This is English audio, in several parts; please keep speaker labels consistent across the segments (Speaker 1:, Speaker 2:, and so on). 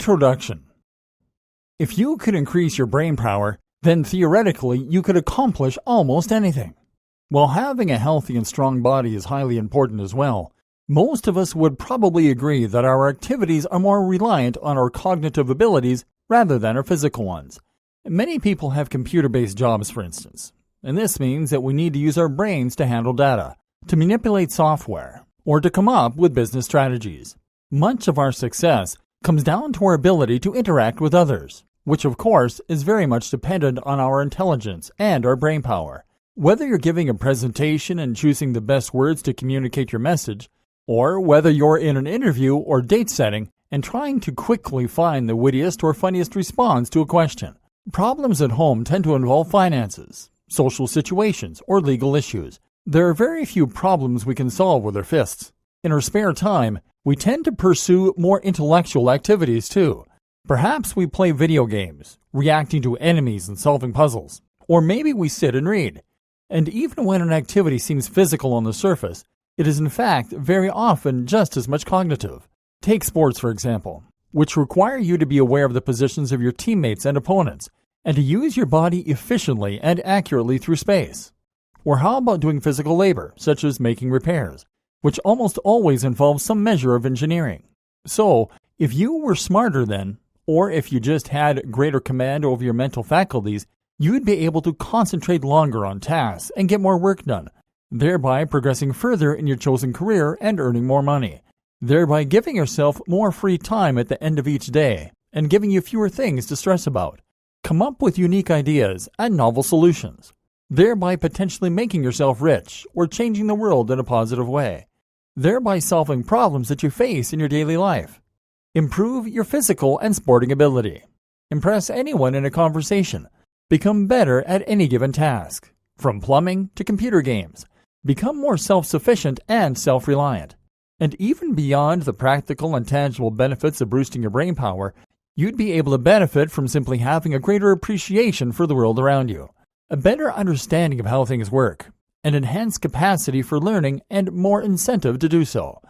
Speaker 1: Introduction. If you could increase your brain power, then theoretically you could accomplish almost anything. While having a healthy and strong body is highly important as well, most of us would probably agree that our activities are more reliant on our cognitive abilities rather than our physical ones. Many people have computer-based jobs, for instance, and this means that we need to use our brains to handle data, to manipulate software, or to come up with business strategies. Much of our success comes down to our ability to interact with others, which of course is very much dependent on our intelligence and our brain power. Whether you're giving a presentation and choosing the best words to communicate your message, or whether you're in an interview or date setting and trying to quickly find the wittiest or funniest response to a question. Problems at home tend to involve finances, social situations, or legal issues. There are very few problems we can solve with our fists. In our spare time, we tend to pursue more intellectual activities too. Perhaps we play video games, reacting to enemies and solving puzzles. Or maybe we sit and read. And even when an activity seems physical on the surface, it is in fact very often just as much cognitive. Take sports, for example, which require you to be aware of the positions of your teammates and opponents, and to use your body efficiently and accurately through space. Or how about doing physical labor, such as making repairs, which almost always involves some measure of engineering. So, if you were smarter then, or if you just had greater command over your mental faculties, you'd be able to concentrate longer on tasks and get more work done, thereby progressing further in your chosen career and earning more money, thereby giving yourself more free time at the end of each day and giving you fewer things to stress about. Come up with unique ideas and novel solutions, thereby potentially making yourself rich or changing the world in a positive way, thereby solving problems that you face in your daily life. Improve your physical and sporting ability. Impress anyone in a conversation. Become better at any given task, from plumbing to computer games. Become more self-sufficient and self-reliant. And even beyond the practical and tangible benefits of boosting your brain power, you'd be able to benefit from simply having a greater appreciation for the world around you, a better understanding of how things work, an enhanced capacity for learning, and more incentive to do so.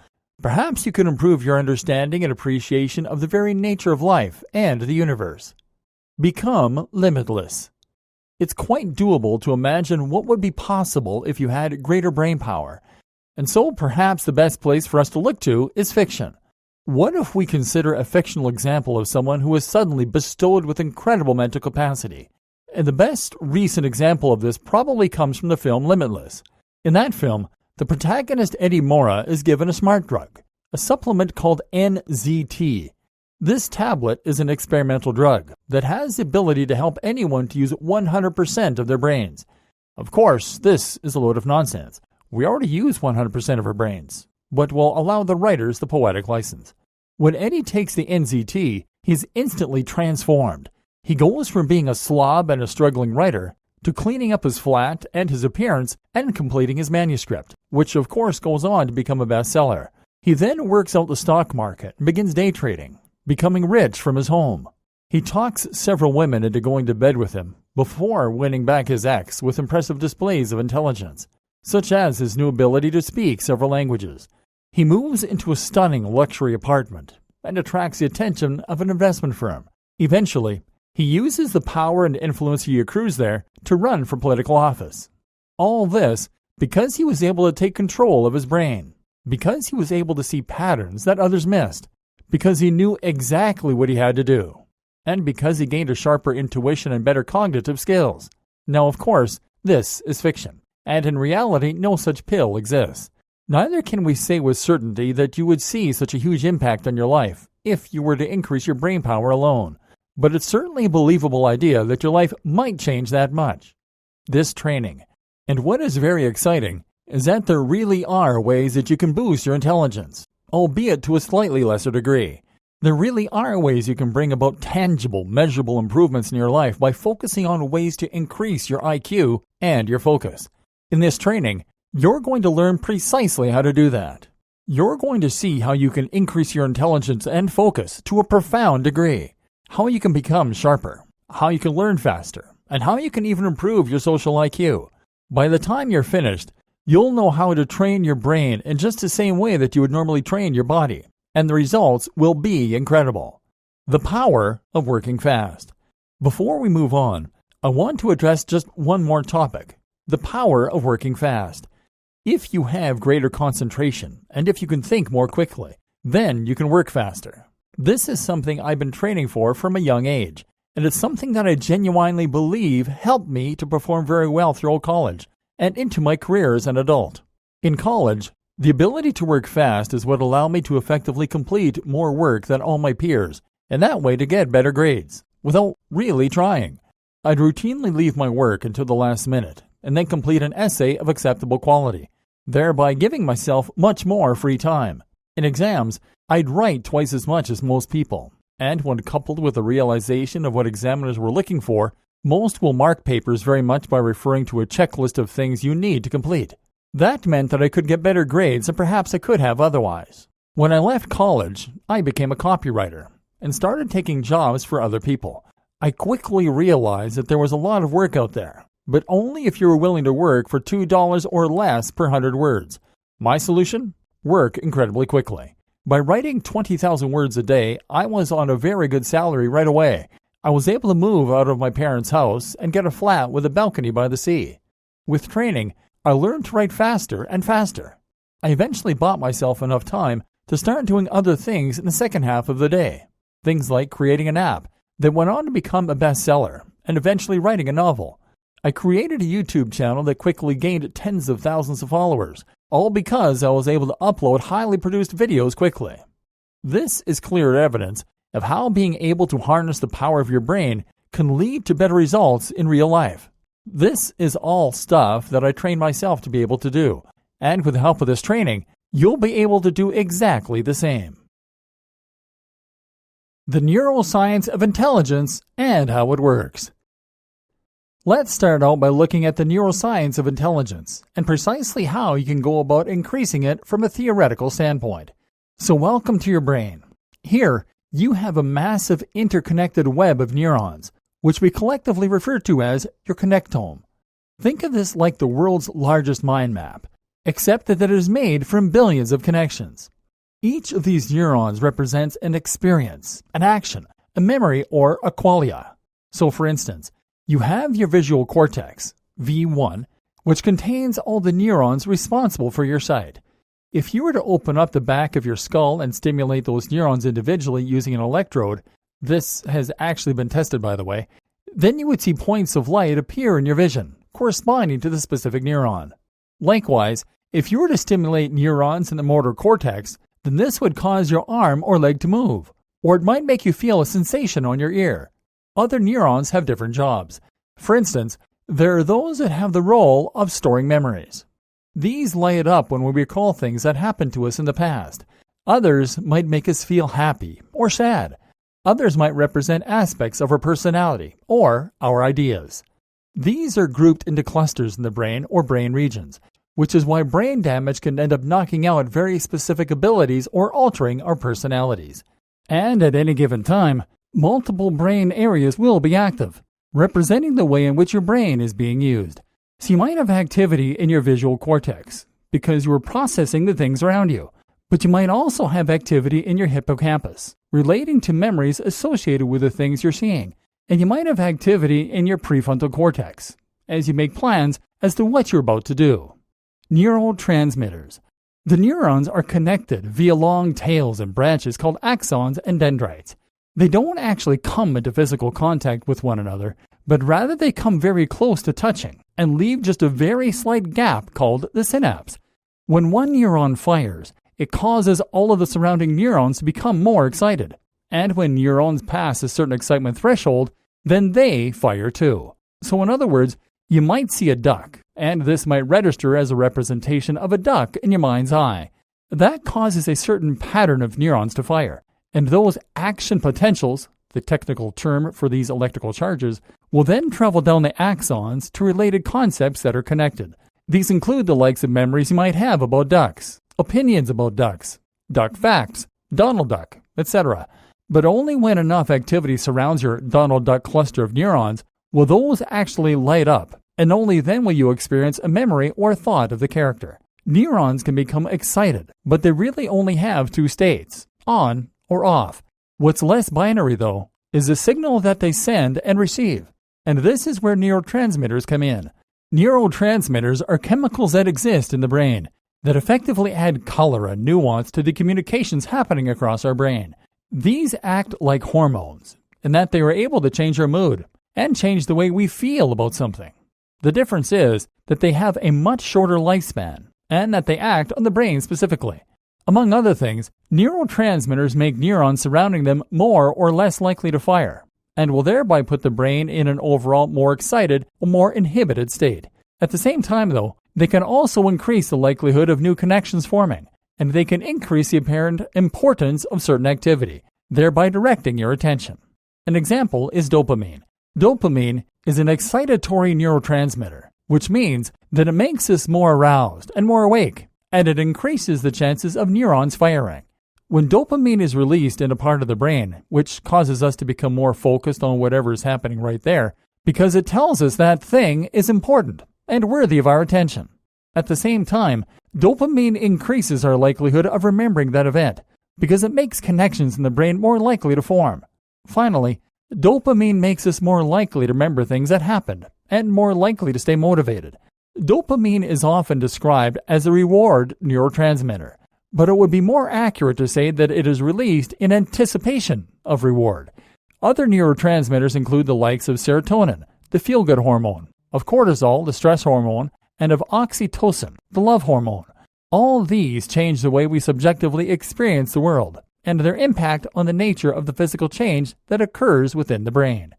Speaker 1: Perhaps you could improve your understanding and appreciation of the very nature of life and the universe. Become limitless. It's quite doable to imagine what would be possible if you had greater brain power. And so perhaps the best place for us to look to is fiction. What if we consider a fictional example of someone who is suddenly bestowed with incredible mental capacity? And the best recent example of this probably comes from the film Limitless. In that film, the protagonist Eddie Mora is given a smart drug, a supplement called NZT. This tablet is an experimental drug that has the ability to help anyone to use 100% of their brains. Of course, this is a load of nonsense. We already use 100% of our brains, but will allow the writers the poetic license. When Eddie takes the NZT, he's instantly transformed. He goes from being a slob and a struggling writer to cleaning up his flat and his appearance and completing his manuscript, which of course goes on to become a bestseller. He then works out the stock market and begins day trading, becoming rich from his home. He talks several women into going to bed with him before winning back his ex with impressive displays of intelligence, such as his new ability to speak several languages. He moves into a stunning luxury apartment and attracts the attention of an investment firm. Eventually, he uses the power and influence he accrues there to run for political office. All this because he was able to take control of his brain, because he was able to see patterns that others missed, because he knew exactly what he had to do, and because he gained a sharper intuition and better cognitive skills. Now, of course, this is fiction, and in reality, no such pill exists. Neither can we say with certainty that you would see such a huge impact on your life if you were to increase your brain power alone. But it's certainly a believable idea that your life might change that much. This training. And what is very exciting is that there really are ways that you can boost your intelligence, albeit to a slightly lesser degree. There really are ways you can bring about tangible, measurable improvements in your life by focusing on ways to increase your IQ and your focus. In this training, you're going to learn precisely how to do that. You're going to see how you can increase your intelligence and focus to a profound degree, how you can become sharper, how you can learn faster, and how you can even improve your social IQ. By the time you're finished, you'll know how to train your brain in just the same way that you would normally train your body, and the results will be incredible. The power of working fast. Before we move on, I want to address just one more topic: the power of working fast. If you have greater concentration and if you can think more quickly, then you can work faster. This is something I've been training for from a young age, and it's something that I genuinely believe helped me to perform very well throughout college and into my career as an adult. In college, the ability to work fast is what allowed me to effectively complete more work than all my peers, and that way to get better grades, without really trying. I'd routinely leave my work until the last minute, and then complete an essay of acceptable quality, thereby giving myself much more free time. In exams, I'd write twice as much as most people, and when coupled with the realization of what examiners were looking for, most will mark papers very much by referring to a checklist of things you need to complete. That meant that I could get better grades than perhaps I could have otherwise. When I left college, I became a copywriter and started taking jobs for other people. I quickly realized that there was a lot of work out there, but only if you were willing to work for $2 or less per 100 words. My solution? Work incredibly quickly. By writing 20,000 words a day, I was on a very good salary right away. I was able to move out of my parents' house and get a flat with a balcony by the sea. With training, I learned to write faster and faster. I eventually bought myself enough time to start doing other things in the second half of the day. Things like creating an app that went on to become a bestseller and eventually writing a novel. I created a YouTube channel that quickly gained tens of thousands of followers, all because I was able to upload highly produced videos quickly. This is clear evidence of how being able to harness the power of your brain can lead to better results in real life. This is all stuff that I trained myself to be able to do, and with the help of this training, you'll be able to do exactly the same. The neuroscience of intelligence and how it works. Let's start out by looking at the neuroscience of intelligence and precisely how you can go about increasing it from a theoretical standpoint. So welcome to your brain. Here, you have a massive interconnected web of neurons, which we collectively refer to as your connectome. Think of this like the world's largest mind map, except that it is made from billions of connections. Each of these neurons represents an experience, an action, a memory, or a qualia. So for instance, you have your visual cortex, V1, which contains all the neurons responsible for your sight. If you were to open up the back of your skull and stimulate those neurons individually using an electrode, this has actually been tested by the way, then you would see points of light appear in your vision, corresponding to the specific neuron. Likewise, if you were to stimulate neurons in the motor cortex, then this would cause your arm or leg to move, or it might make you feel a sensation on your ear. Other neurons have different jobs. For instance, there are those that have the role of storing memories. These light up when we recall things that happened to us in the past. Others might make us feel happy or sad. Others might represent aspects of our personality or our ideas. These are grouped into clusters in the brain or brain regions, which is why brain damage can end up knocking out very specific abilities or altering our personalities. And at any given time, multiple brain areas will be active, representing the way in which your brain is being used. So you might have activity in your visual cortex, because you are processing the things around you. But you might also have activity in your hippocampus, relating to memories associated with the things you're seeing. And you might have activity in your prefrontal cortex, as you make plans as to what you're about to do. Neurotransmitters. The neurons are connected via long tails and branches called axons and dendrites. They don't actually come into physical contact with one another, but rather they come very close to touching and leave just a very slight gap called the synapse. When one neuron fires, it causes all of the surrounding neurons to become more excited. And when neurons pass a certain excitement threshold, then they fire too. So in other words, you might see a duck, and this might register as a representation of a duck in your mind's eye. That causes a certain pattern of neurons to fire, and those action potentials, the technical term for these electrical charges, will then travel down the axons to related concepts that are connected. These include the likes of memories you might have about ducks, opinions about ducks, duck facts, Donald Duck, etc. But only when enough activity surrounds your Donald Duck cluster of neurons will those actually light up, and only then will you experience a memory or thought of the character. Neurons can become excited, but they really only have two states, on or off. What's less binary, though, is the signal that they send and receive. And this is where neurotransmitters come in. Neurotransmitters are chemicals that exist in the brain that effectively add color and nuance to the communications happening across our brain. These act like hormones, in that they are able to change our mood and change the way we feel about something. The difference is that they have a much shorter lifespan and that they act on the brain specifically. Among other things, neurotransmitters make neurons surrounding them more or less likely to fire, and will thereby put the brain in an overall more excited or more inhibited state. At the same time, though, they can also increase the likelihood of new connections forming, and they can increase the apparent importance of certain activity, thereby directing your attention. An example is dopamine. Dopamine is an excitatory neurotransmitter, which means that it makes us more aroused and more awake, and it increases the chances of neurons firing. When dopamine is released in a part of the brain, which causes us to become more focused on whatever is happening right there, because it tells us that thing is important and worthy of our attention. At the same time, dopamine increases our likelihood of remembering that event, because it makes connections in the brain more likely to form. Finally, dopamine makes us more likely to remember things that happened, and more likely to stay motivated. Dopamine is often described as a reward neurotransmitter, but it would be more accurate to say that it is released in anticipation of reward. Other neurotransmitters include the likes of serotonin, the feel-good hormone, of cortisol, the stress hormone, and of oxytocin, the love hormone. All these change the way we subjectively experience the world, and their impact on the nature of the physical change that occurs within the brain.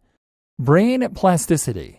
Speaker 1: Brain plasticity.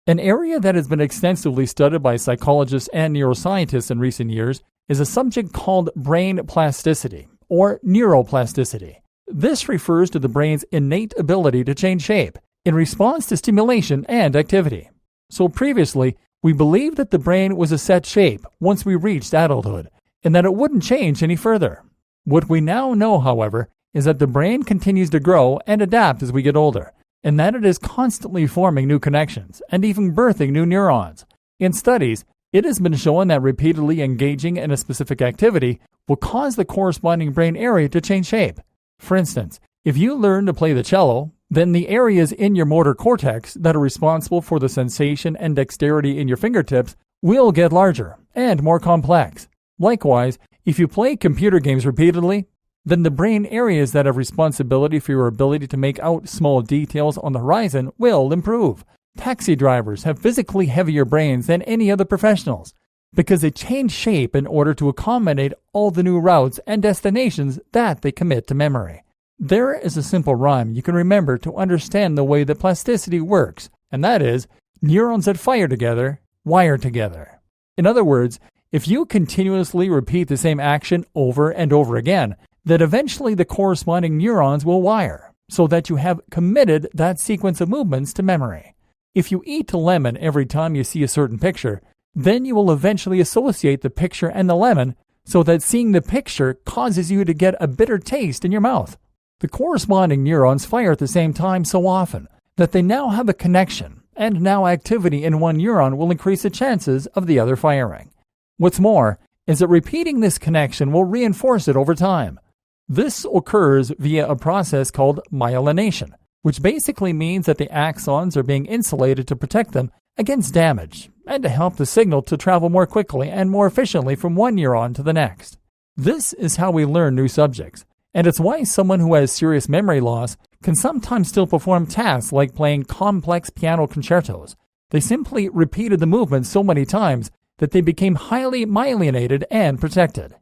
Speaker 1: An area that has been extensively studied by psychologists and neuroscientists in recent years is a subject called brain plasticity, or neuroplasticity. This refers to the brain's innate ability to change shape in response to stimulation and activity. So previously, we believed that the brain was a set shape once we reached adulthood, and that it wouldn't change any further. What we now know, however, is that the brain continues to grow and adapt as we get older, and that it is constantly forming new connections and even birthing new neurons. In studies, it has been shown that repeatedly engaging in a specific activity will cause the corresponding brain area to change shape. For instance, if you learn to play the cello, then the areas in your motor cortex that are responsible for the sensation and dexterity in your fingertips will get larger and more complex. Likewise, if you play computer games repeatedly, then the brain areas that have responsibility for your ability to make out small details on the horizon will improve. Taxi drivers have physically heavier brains than any other professionals because they change shape in order to accommodate all the new routes and destinations that they commit to memory. There is a simple rhyme you can remember to understand the way that plasticity works, and that is, neurons that fire together, wire together. In other words, if you continuously repeat the same action over and over again, then eventually the corresponding neurons will wire, so that you have committed that sequence of movements to memory. If you eat a lemon every time you see a certain picture, then you will eventually associate the picture and the lemon so that seeing the picture causes you to get a bitter taste in your mouth. The corresponding neurons fire at the same time so often that they now have a connection, and now activity in one neuron will increase the chances of the other firing. What's more is that repeating this connection will reinforce it over time. This occurs via a process called myelination, which basically means that the axons are being insulated to protect them against damage and to help the signal to travel more quickly and more efficiently from one neuron to the next. This is how we learn new subjects, and it's why someone who has serious memory loss can sometimes still perform tasks like playing complex piano concertos. They simply repeated the movement so many times that they became highly myelinated and protected.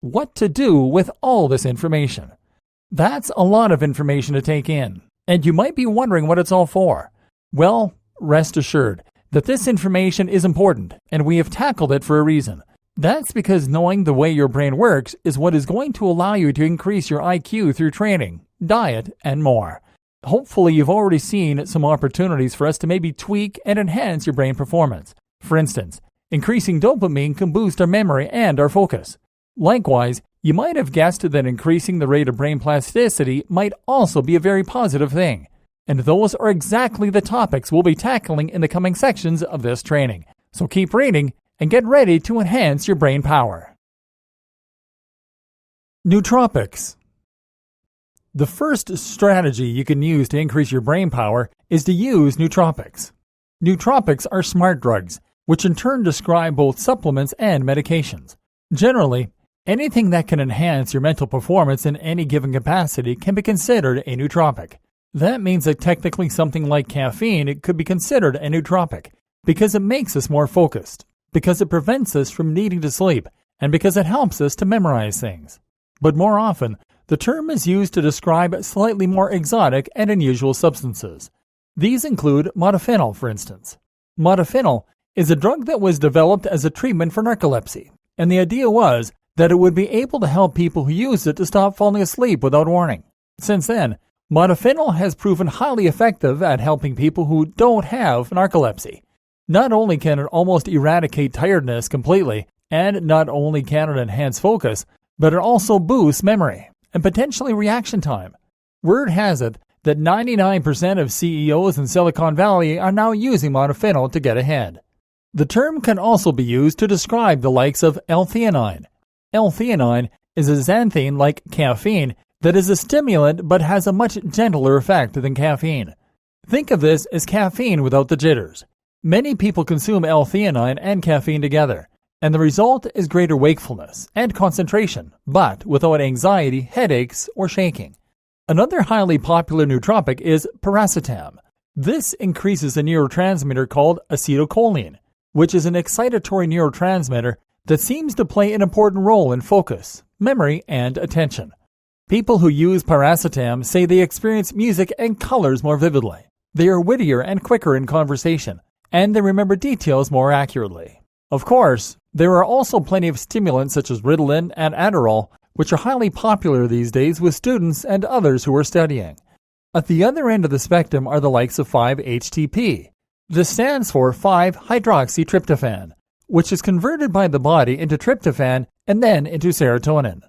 Speaker 1: What to do with all this information? That's a lot of information to take in, and you might be wondering what it's all for. Well, rest assured that this information is important, and we have tackled it for a reason. That's because knowing the way your brain works is what is going to allow you to increase your IQ through training, diet, and more. Hopefully, you've already seen some opportunities for us to maybe tweak and enhance your brain performance. For instance, increasing dopamine can boost our memory and our focus. Likewise, you might have guessed that increasing the rate of brain plasticity might also be a very positive thing. And those are exactly the topics we'll be tackling in the coming sections of this training. So keep reading and get ready to enhance your brain power. Nootropics. The first strategy you can use to increase your brain power is to use nootropics. Nootropics are smart drugs, which in turn describe both supplements and medications. Generally, anything that can enhance your mental performance in any given capacity can be considered a nootropic. That means that technically something like caffeine could be considered a nootropic because it makes us more focused, because it prevents us from needing to sleep, and because it helps us to memorize things. But more often, the term is used to describe slightly more exotic and unusual substances. These include modafinil, for instance. Modafinil is a drug that was developed as a treatment for narcolepsy, and the idea was that it would be able to help people who use it to stop falling asleep without warning. Since then, modafinil has proven highly effective at helping people who don't have narcolepsy. Not only can it almost eradicate tiredness completely, and not only can it enhance focus, but it also boosts memory and potentially reaction time. Word has it that 99% of CEOs in Silicon Valley are now using modafinil to get ahead. The term can also be used to describe the likes of L-theanine. L-theanine is a xanthine like caffeine that is a stimulant but has a much gentler effect than caffeine. Think of this as caffeine without the jitters. Many people consume L-theanine and caffeine together, and the result is greater wakefulness and concentration, but without anxiety, headaches, or shaking. Another highly popular nootropic is piracetam. This increases a neurotransmitter called acetylcholine, which is an excitatory neurotransmitter that seems to play an important role in focus, memory, and attention. People who use piracetam say they experience music and colors more vividly. They are wittier and quicker in conversation, and they remember details more accurately. Of course, there are also plenty of stimulants such as Ritalin and Adderall, which are highly popular these days with students and others who are studying. At the other end of the spectrum are the likes of 5-HTP. This stands for 5-hydroxytryptophan, which is converted by the body into tryptophan and then into serotonin.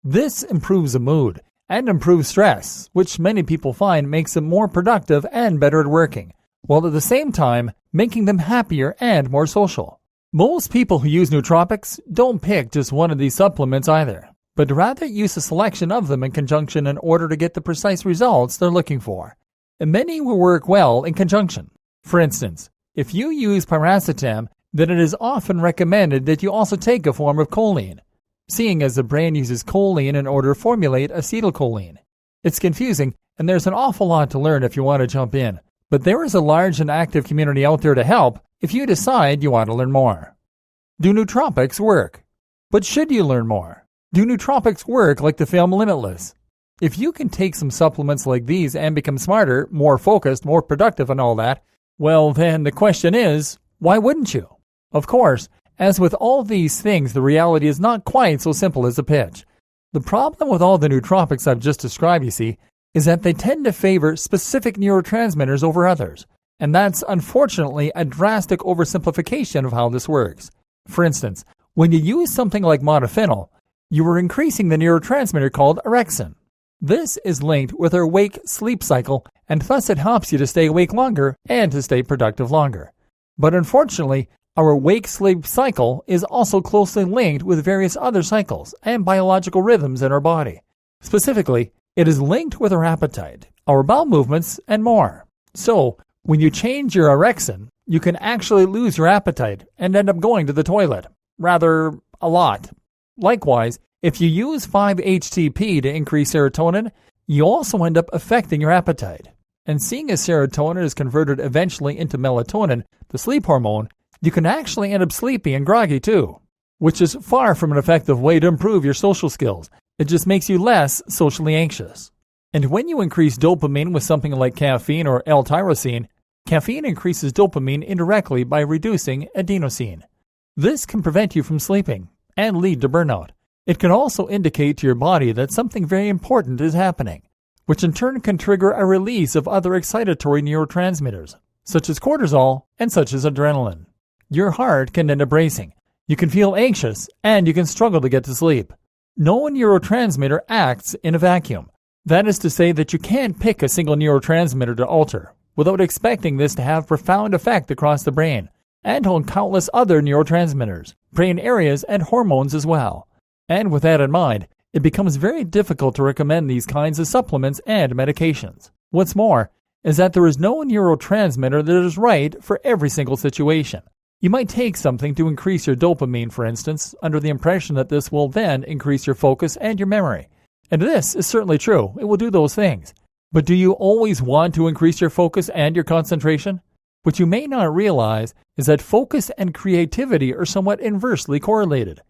Speaker 1: This improves the mood and improves stress, which many people find makes them more productive and better at working, while at the same time making them happier and more social. Most people who use nootropics don't pick just one of these supplements either, but rather use a selection of them in conjunction in order to get the precise results they're looking for. And many will work well in conjunction. For instance, if you use piracetam, then it is often recommended that you also take a form of choline, seeing as the brain uses choline in order to formulate acetylcholine. It's confusing, and there's an awful lot to learn if you want to jump in, but there is a large and active community out there to help if you decide you want to learn more. Do nootropics work? But should you learn more? Do nootropics work like the film Limitless? If you can take some supplements like these and become smarter, more focused, more productive and all that, well then the question is, why wouldn't you? Of course, as with all these things, the reality is not quite so simple as a pitch. The problem with all the nootropics I've just described, you see, is that they tend to favor specific neurotransmitters over others. And that's unfortunately a drastic oversimplification of how this works. For instance, when you use something like modafinil, you are increasing the neurotransmitter called orexin. This is linked with our wake-sleep cycle, and thus it helps you to stay awake longer and to stay productive longer. But unfortunately, our wake-sleep cycle is also closely linked with various other cycles and biological rhythms in our body. Specifically, it is linked with our appetite, our bowel movements, and more. So, when you change your orexin, you can actually lose your appetite and end up going to the toilet. Rather, a lot. Likewise, if you use 5-HTP to increase serotonin, you also end up affecting your appetite. And seeing as serotonin is converted eventually into melatonin, the sleep hormone, you can actually end up sleepy and groggy too, which is far from an effective way to improve your social skills. It just makes you less socially anxious. And when you increase dopamine with something like caffeine or L-tyrosine, caffeine increases dopamine indirectly by reducing adenosine. This can prevent you from sleeping and lead to burnout. It can also indicate to your body that something very important is happening, which in turn can trigger a release of other excitatory neurotransmitters, such as cortisol and such as adrenaline. Your heart can end up racing, you can feel anxious, and you can struggle to get to sleep. No neurotransmitter acts in a vacuum. That is to say that you can't pick a single neurotransmitter to alter without expecting this to have profound effect across the brain and on countless other neurotransmitters, brain areas, and hormones as well. And with that in mind, it becomes very difficult to recommend these kinds of supplements and medications. What's more is that there is no neurotransmitter that is right for every single situation. You might take something to increase your dopamine, for instance, under the impression that this will then increase your focus and your memory. And this is certainly true. It will do those things. But do you always want to increase your focus and your concentration? What you may not realize is that focus and creativity are somewhat inversely correlated.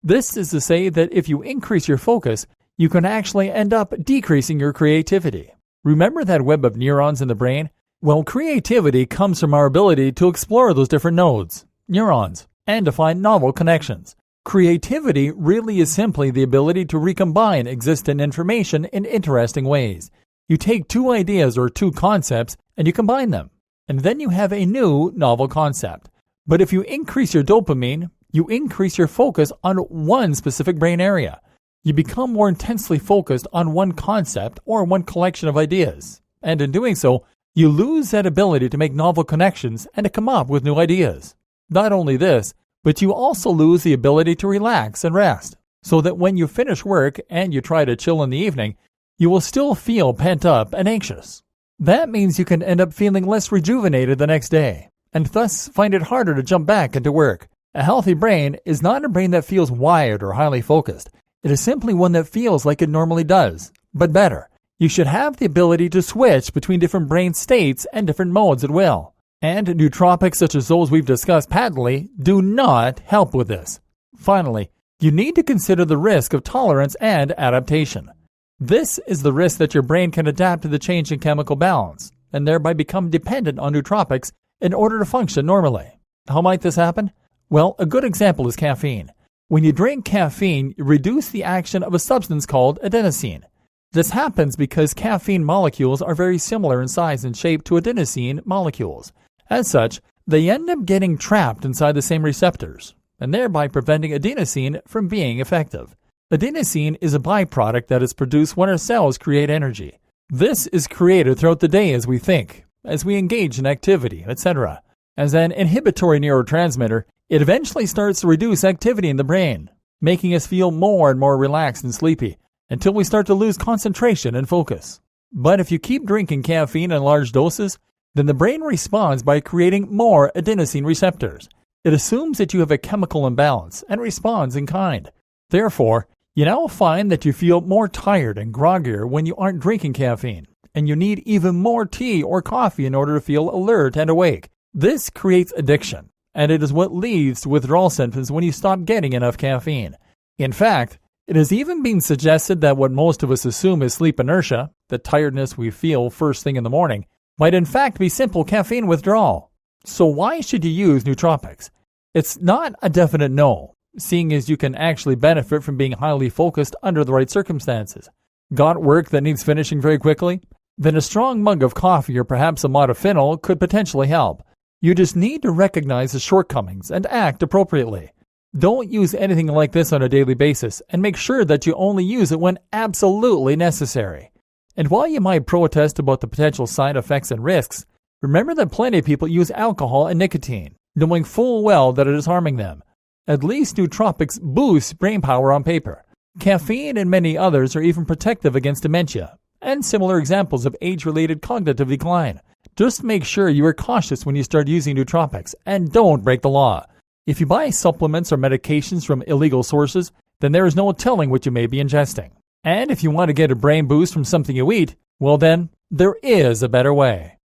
Speaker 1: This is to say that if you increase your focus, you can actually end up decreasing your creativity. Remember that web of neurons in the brain? Well, creativity comes from our ability to explore those different nodes, neurons, and to find novel connections. Creativity really is simply the ability to recombine existing information in interesting ways. You take two ideas or two concepts and you combine them, and then you have a new novel concept. But if you increase your dopamine, you increase your focus on one specific brain area. You become more intensely focused on one concept or one collection of ideas. And in doing so, you lose that ability to make novel connections and to come up with new ideas. Not only this, but you also lose the ability to relax and rest, so that when you finish work and you try to chill in the evening, you will still feel pent up and anxious. That means you can end up feeling less rejuvenated the next day, and thus find it harder to jump back into work. A healthy brain is not a brain that feels wired or highly focused. It is simply one that feels like it normally does, but better. You should have the ability to switch between different brain states and different modes at will. And nootropics such as those we've discussed patently do not help with this. Finally, you need to consider the risk of tolerance and adaptation. This is the risk that your brain can adapt to the change in chemical balance, and thereby become dependent on nootropics in order to function normally. How might this happen? Well, a good example is caffeine. When you drink caffeine, you reduce the action of a substance called adenosine. This happens because caffeine molecules are very similar in size and shape to adenosine molecules. As such, they end up getting trapped inside the same receptors, and thereby preventing adenosine from being effective. Adenosine is a byproduct that is produced when our cells create energy. This is created throughout the day as we think, as we engage in activity, etc. As an inhibitory neurotransmitter, it eventually starts to reduce activity in the brain, making us feel more and more relaxed and sleepy, until we start to lose concentration and focus. But if you keep drinking caffeine in large doses, then the brain responds by creating more adenosine receptors. It assumes that you have a chemical imbalance and responds in kind. Therefore, you now find that you feel more tired and groggier when you aren't drinking caffeine, and you need even more tea or coffee in order to feel alert and awake. This creates addiction, and it is what leads to withdrawal symptoms when you stop getting enough caffeine. In fact, it has even been suggested that what most of us assume is sleep inertia, the tiredness we feel first thing in the morning, might in fact be simple caffeine withdrawal. So why should you use nootropics? It's not a definite no, seeing as you can actually benefit from being highly focused under the right circumstances. Got work that needs finishing very quickly? Then a strong mug of coffee or perhaps a modafinil could potentially help. You just need to recognize the shortcomings and act appropriately. Don't use anything like this on a daily basis, and make sure that you only use it when absolutely necessary. And while you might protest about the potential side effects and risks, remember that plenty of people use alcohol and nicotine, knowing full well that it is harming them. At least nootropics boost brain power on paper. Caffeine and many others are even protective against dementia, and similar examples of age-related cognitive decline. Just make sure you are cautious when you start using nootropics, and don't break the law. If you buy supplements or medications from illegal sources, then there is no telling what you may be ingesting. And if you want to get a brain boost from something you eat, well then, there is a better way.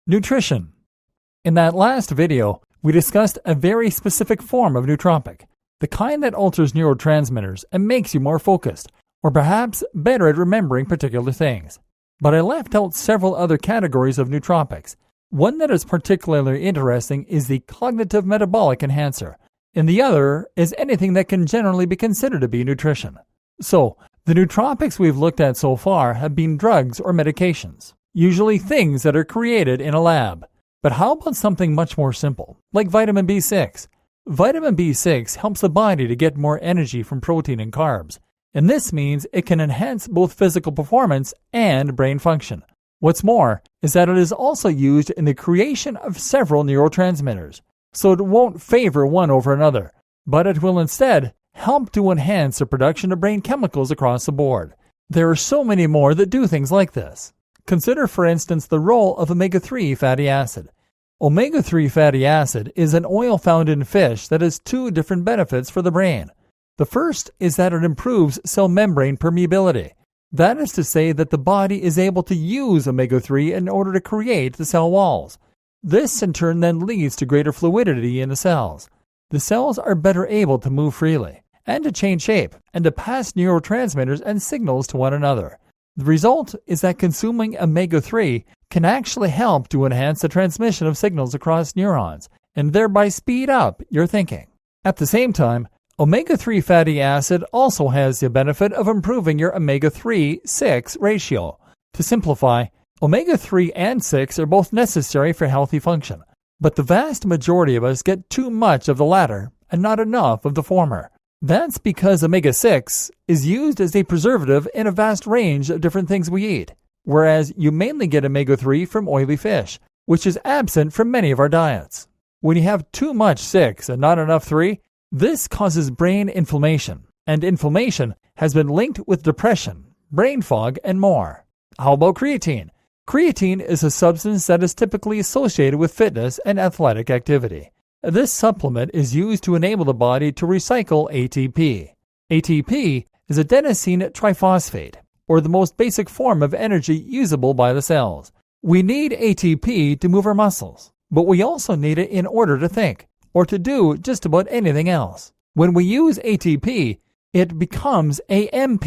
Speaker 1: Nutrition. In that last video, we discussed a very specific form of nootropic, the kind that alters neurotransmitters and makes you more focused, or perhaps better at remembering particular things. But I left out several other categories of nootropics. One that is particularly interesting is the cognitive metabolic enhancer, and the other is anything that can generally be considered to be nutrition. So, the nootropics we've looked at so far have been drugs or medications, usually things that are created in a lab. But how about something much more simple, like vitamin B6? Vitamin B6 helps the body to get more energy from protein and carbs, and this means it can enhance both physical performance and brain function. What's more is that it is also used in the creation of several neurotransmitters, so it won't favor one over another, but it will instead help to enhance the production of brain chemicals across the board. There are so many more that do things like this. Consider, for instance, the role of omega-3 fatty acid. Omega-3 fatty acid is an oil found in fish that has two different benefits for the brain. The first is that it improves cell membrane permeability. That is to say that the body is able to use omega-3 in order to create the cell walls. This in turn then leads to greater fluidity in the cells. The cells are better able to move freely, and to change shape, and to pass neurotransmitters and signals to one another. The result is that consuming omega-3 can actually help to enhance the transmission of signals across neurons, and thereby speed up your thinking. At the same time, omega-3 fatty acid also has the benefit of improving your omega-3-6 ratio. To simplify, omega-3 and 6 are both necessary for healthy function, but the vast majority of us get too much of the latter and not enough of the former. That's because omega-6 is used as a preservative in a vast range of different things we eat, whereas you mainly get omega-3 from oily fish, which is absent from many of our diets. When you have too much 6 and not enough 3, this causes brain inflammation, and inflammation has been linked with depression, brain fog, and more. How about creatine? Creatine is a substance that is typically associated with fitness and athletic activity. This supplement is used to enable the body to recycle ATP. ATP is adenosine triphosphate, or the most basic form of energy usable by the cells. We need ATP to move our muscles, but we also need it in order to think, or to do just about anything else. When we use ATP, it becomes AMP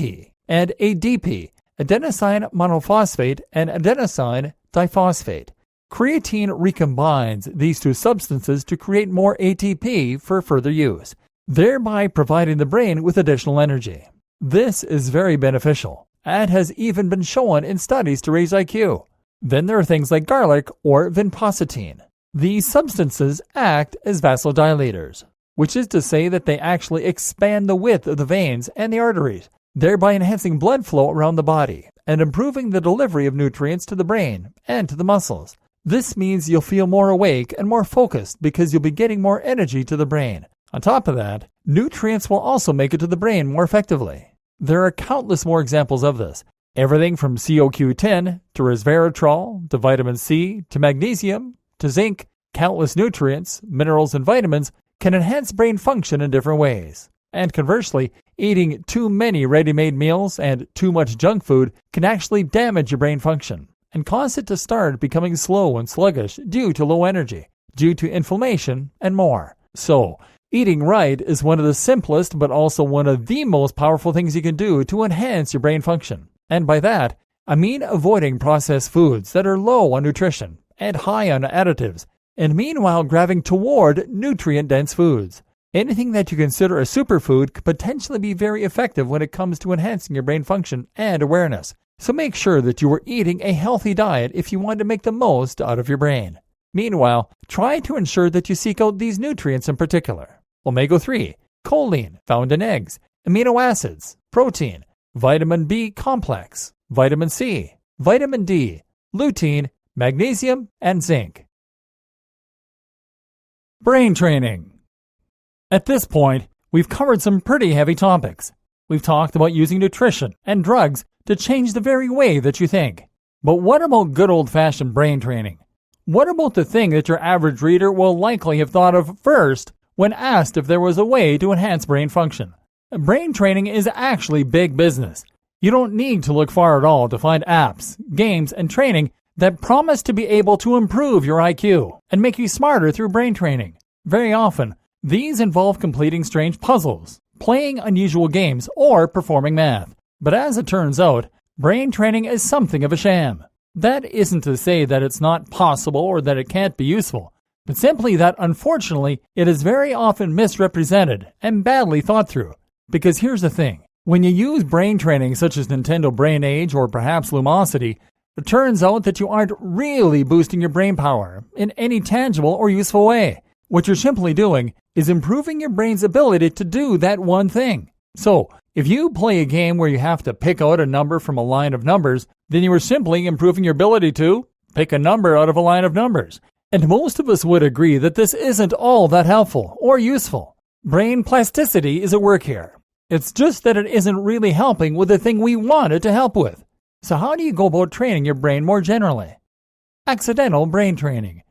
Speaker 1: and ADP, adenosine monophosphate and adenosine diphosphate. Creatine recombines these two substances to create more ATP for further use, thereby providing the brain with additional energy. This is very beneficial, and has even been shown in studies to raise IQ. Then there are things like garlic or vinpocetine. These substances act as vasodilators, which is to say that they actually expand the width of the veins and the arteries, thereby enhancing blood flow around the body and improving the delivery of nutrients to the brain and to the muscles. This means you'll feel more awake and more focused because you'll be getting more energy to the brain. On top of that, nutrients will also make it to the brain more effectively. There are countless more examples of this. Everything from CoQ10 to resveratrol to vitamin C to magnesium to zinc, countless nutrients, minerals, and vitamins can enhance brain function in different ways. And conversely, eating too many ready-made meals and too much junk food can actually damage your brain function and cause it to start becoming slow and sluggish due to low energy, due to inflammation, and more. So, eating right is one of the simplest but also one of the most powerful things you can do to enhance your brain function. And by that, I mean avoiding processed foods that are low on nutrition and high on additives, and meanwhile grabbing toward nutrient-dense foods. Anything that you consider a superfood could potentially be very effective when it comes to enhancing your brain function and awareness. So make sure that you are eating a healthy diet if you want to make the most out of your brain. Meanwhile, try to ensure that you seek out these nutrients in particular: omega-3, choline found in eggs, amino acids, protein, vitamin B complex, vitamin C, vitamin D, lutein, magnesium, and zinc. Brain training. At this point, we've covered some pretty heavy topics. We've talked about using nutrition and drugs to change the very way that you think. But what about good old-fashioned brain training? What about the thing that your average reader will likely have thought of first when asked if there was a way to enhance brain function? Brain training is actually big business. You don't need to look far at all to find apps, games, and training that promise to be able to improve your IQ and make you smarter through brain training. Very often, these involve completing strange puzzles, playing unusual games, or performing math. But as it turns out, brain training is something of a sham. That isn't to say that it's not possible or that it can't be useful, but simply that unfortunately it is very often misrepresented and badly thought through. Because here's the thing, when you use brain training such as Nintendo Brain Age or perhaps Lumosity, it turns out that you aren't really boosting your brain power in any tangible or useful way. What you're simply doing is improving your brain's ability to do that one thing. So, if you play a game where you have to pick out a number from a line of numbers, then you are simply improving your ability to pick a number out of a line of numbers. And most of us would agree that this isn't all that helpful or useful. Brain plasticity is at work here. It's just that it isn't really helping with the thing we want it to help with. So how do you go about training your brain more generally? Accidental brain training.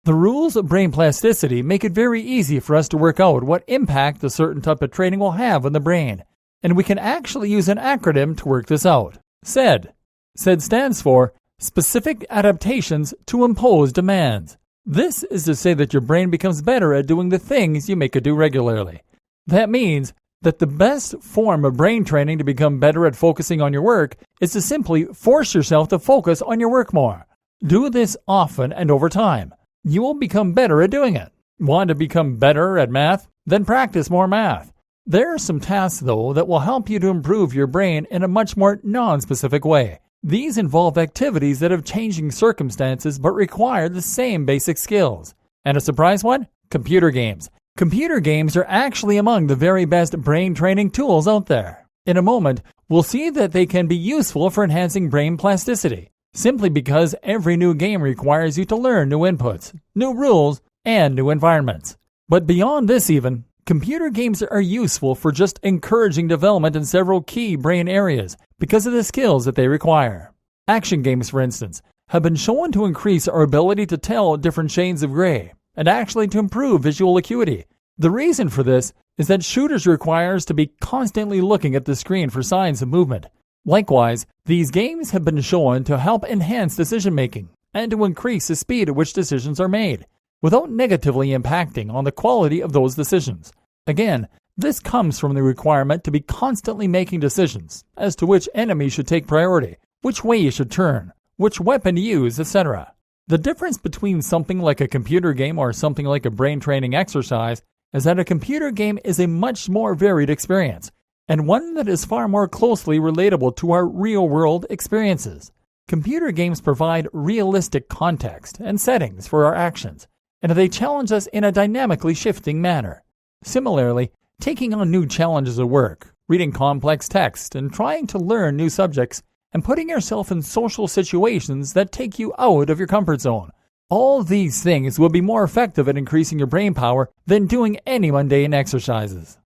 Speaker 1: The rules of brain plasticity make it very easy for us to work out what impact a certain type of training will have on the brain, and we can actually use an acronym to work this out. SAID. SAID stands for Specific Adaptations to Imposed Demands. This is to say that your brain becomes better at doing the things you make it do regularly. That means that the best form of brain training to become better at focusing on your work is to simply force yourself to focus on your work more. Do this often and over time. You will become better at doing it. Want to become better at math? Then practice more math. There are some tasks, though, that will help you to improve your brain in a much more non-specific way. These involve activities that have changing circumstances but require the same basic skills. And a surprise one? Computer games. Computer games are actually among the very best brain training tools out there. In a moment, we'll see that they can be useful for enhancing brain plasticity, simply because every new game requires you to learn new inputs, new rules, and new environments. But beyond this even, computer games are useful for just encouraging development in several key brain areas because of the skills that they require. Action games, for instance, have been shown to increase our ability to tell different shades of gray, and actually to improve visual acuity. The reason for this is that shooters require us to be constantly looking at the screen for signs of movement. Likewise, these games have been shown to help enhance decision-making and to increase the speed at which decisions are made, without negatively impacting on the quality of those decisions. Again, this comes from the requirement to be constantly making decisions as to which enemy should take priority, which way you should turn, which weapon to use, etc. The difference between something like a computer game or something like a brain training exercise is that a computer game is a much more varied experience, and one that is far more closely relatable to our real-world experiences. Computer games provide realistic context and settings for our actions, and they challenge us in a dynamically shifting manner. Similarly, taking on new challenges at work, reading complex text, and trying to learn new subjects, and putting yourself in social situations that take you out of your comfort zone. All these things will be more effective at increasing your brain power than doing any mundane exercises.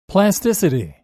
Speaker 1: Plasticity.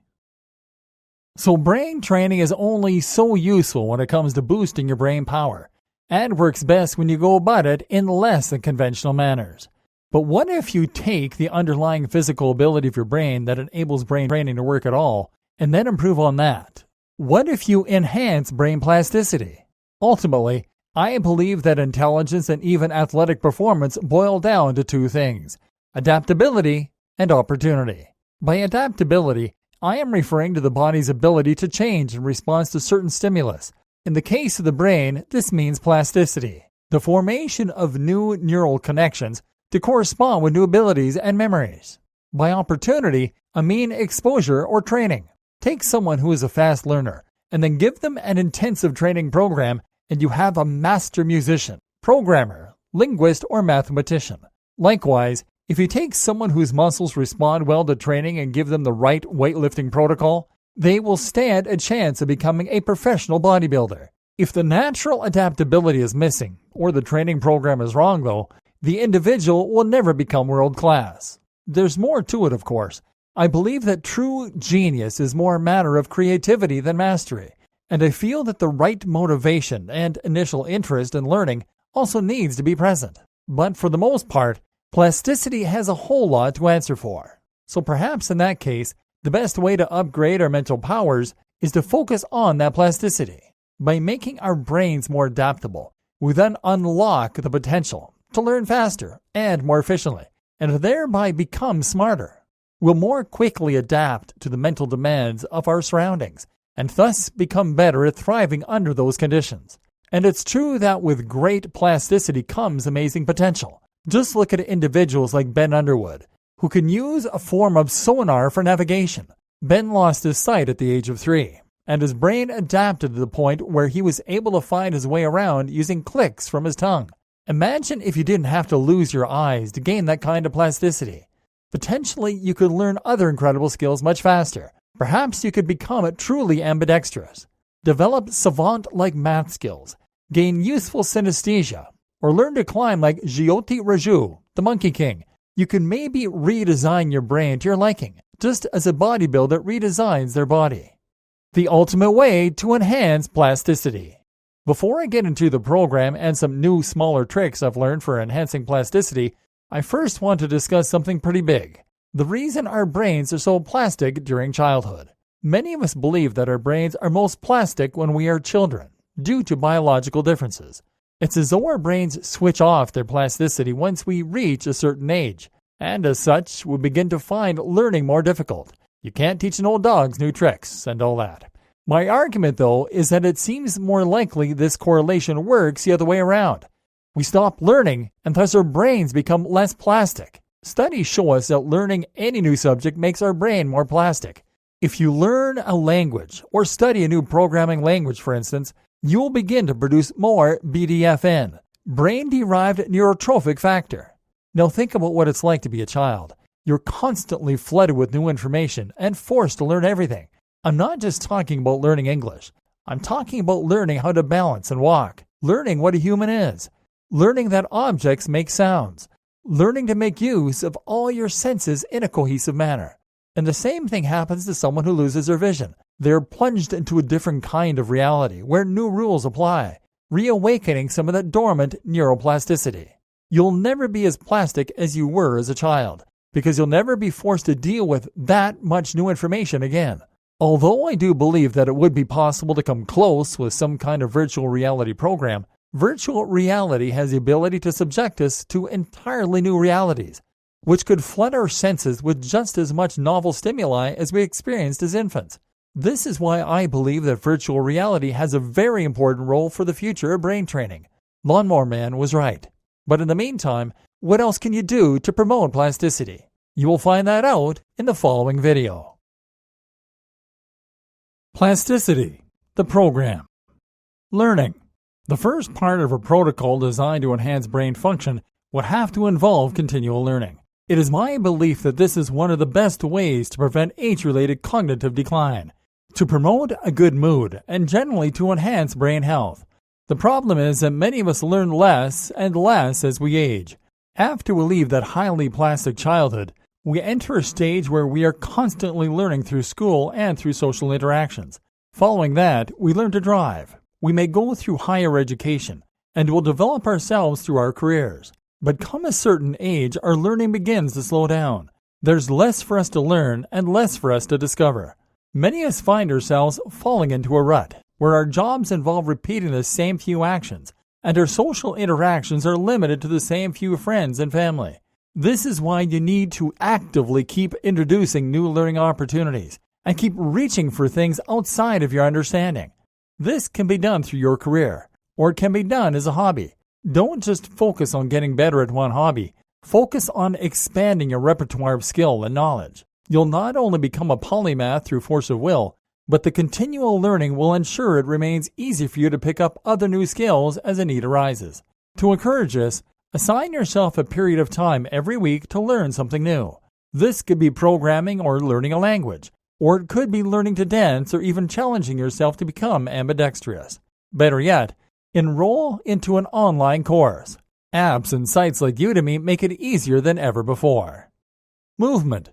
Speaker 1: So brain training is only so useful when it comes to boosting your brain power, and works best when you go about it in less than conventional manners. But what if you take the underlying physical ability of your brain that enables brain training to work at all, and then improve on that? What if you enhance brain plasticity? Ultimately, I believe that intelligence and even athletic performance boil down to two things: adaptability and opportunity. By adaptability, I am referring to the body's ability to change in response to certain stimulus. In the case of the brain, this means plasticity, the formation of new neural connections to correspond with new abilities and memories. By opportunity, I mean exposure or training. Take someone who is a fast learner and then give them an intensive training program, and you have a master musician, programmer, linguist, or mathematician. Likewise, if you take someone whose muscles respond well to training and give them the right weightlifting protocol, they will stand a chance of becoming a professional bodybuilder. If the natural adaptability is missing, or the training program is wrong though, the individual will never become world class. There's more to it, of course. I believe that true genius is more a matter of creativity than mastery, and I feel that the right motivation and initial interest in learning also needs to be present. But for the most part, plasticity has a whole lot to answer for. So perhaps in that case, the best way to upgrade our mental powers is to focus on that plasticity. By making our brains more adaptable, we then unlock the potential to learn faster and more efficiently, and thereby become smarter. We'll more quickly adapt to the mental demands of our surroundings, and thus become better at thriving under those conditions. And it's true that with great plasticity comes amazing potential. Just look at individuals like Ben Underwood, who can use a form of sonar for navigation. Ben lost his sight at the age of 3, and his brain adapted to the point where he was able to find his way around using clicks from his tongue. Imagine if you didn't have to lose your eyes to gain that kind of plasticity. Potentially, you could learn other incredible skills much faster. Perhaps you could become truly ambidextrous, develop savant-like math skills, gain useful synesthesia, or learn to climb like Jyoti Raju, the Monkey King, You can maybe redesign your brain to your liking, just as a bodybuilder redesigns their body. The ultimate way to enhance plasticity. Before I get into the program and some new smaller tricks I've learned for enhancing plasticity, I first want to discuss something pretty big. The reason our brains are so plastic during childhood. Many of us believe that our brains are most plastic when we are children, due to biological differences. It's as though our brains switch off their plasticity once we reach a certain age, and as such, we begin to find learning more difficult. You can't teach an old dog new tricks and all that. My argument, though, is that it seems more likely this correlation works the other way around. We stop learning, and thus our brains become less plastic. Studies show us that learning any new subject makes our brain more plastic. If you learn a language, or study a new programming language, for instance, you'll begin to produce more BDFN, brain-derived neurotrophic factor. Now think about what it's like to be a child. You're constantly flooded with new information and forced to learn everything. I'm not just talking about learning English. I'm talking about learning how to balance and walk, learning what a human is, learning that objects make sounds, learning to make use of all your senses in a cohesive manner. And the same thing happens to someone who loses their vision. They're plunged into a different kind of reality where new rules apply, reawakening some of that dormant neuroplasticity. You'll never be as plastic as you were as a child, because you'll never be forced to deal with that much new information again. Although I do believe that it would be possible to come close with some kind of virtual reality program, virtual reality has the ability to subject us to entirely new realities, which could flood our senses with just as much novel stimuli as we experienced as infants. This is why I believe that virtual reality has a very important role for the future of brain training. Lawnmower Man was right. But in the meantime, what else can you do to promote plasticity? You will find that out in the following video. Plasticity, the program. Learning. The first part of a protocol designed to enhance brain function would have to involve continual learning. It is my belief that this is one of the best ways to prevent age-related cognitive decline, to promote a good mood, and generally to enhance brain health. The problem is that many of us learn less and less as we age. After we leave that highly plastic childhood, we enter a stage where we are constantly learning through school and through social interactions. Following that, we learn to drive. We may go through higher education, and will develop ourselves through our careers. But come a certain age, our learning begins to slow down. There's less for us to learn and less for us to discover. Many of us find ourselves falling into a rut, where our jobs involve repeating the same few actions, and our social interactions are limited to the same few friends and family. This is why you need to actively keep introducing new learning opportunities and keep reaching for things outside of your understanding. This can be done through your career, or it can be done as a hobby. Don't just focus on getting better at one hobby. Focus on expanding your repertoire of skill and knowledge. You'll not only become a polymath through force of will, but the continual learning will ensure it remains easy for you to pick up other new skills as a need arises. To encourage this, assign yourself a period of time every week to learn something new. This could be programming or learning a language, or it could be learning to dance or even challenging yourself to become ambidextrous. Better yet, enroll into an online course. Apps and sites like Udemy make it easier than ever before. Movement.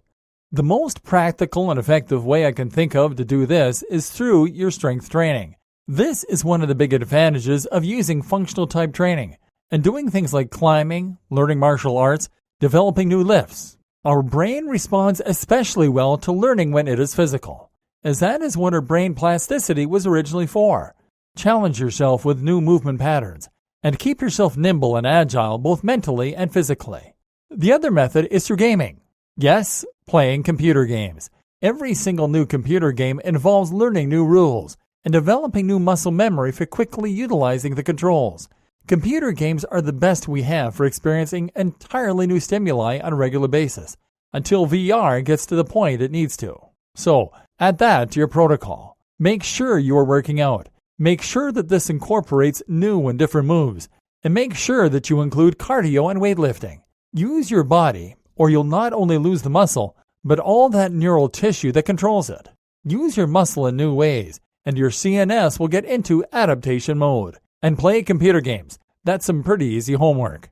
Speaker 1: The most practical and effective way I can think of to do this is through your strength training. This is one of the big advantages of using functional type training and doing things like climbing, learning martial arts, developing new lifts. Our brain responds especially well to learning when it is physical, as that is what our brain plasticity was originally for. Challenge yourself with new movement patterns and keep yourself nimble and agile both mentally and physically. The other method is through gaming. Yes, playing computer games. Every single new computer game involves learning new rules and developing new muscle memory for quickly utilizing the controls. Computer games are the best we have for experiencing entirely new stimuli on a regular basis, until VR gets to the point it needs to. So, add that to your protocol. Make sure you are working out. Make sure that this incorporates new and different moves, and make sure that you include cardio and weightlifting. Use your body, or you'll not only lose the muscle, but all that neural tissue that controls it. Use your muscle in new ways, and your CNS will get into adaptation mode. And play computer games. That's some pretty easy homework.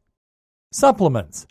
Speaker 1: Supplements.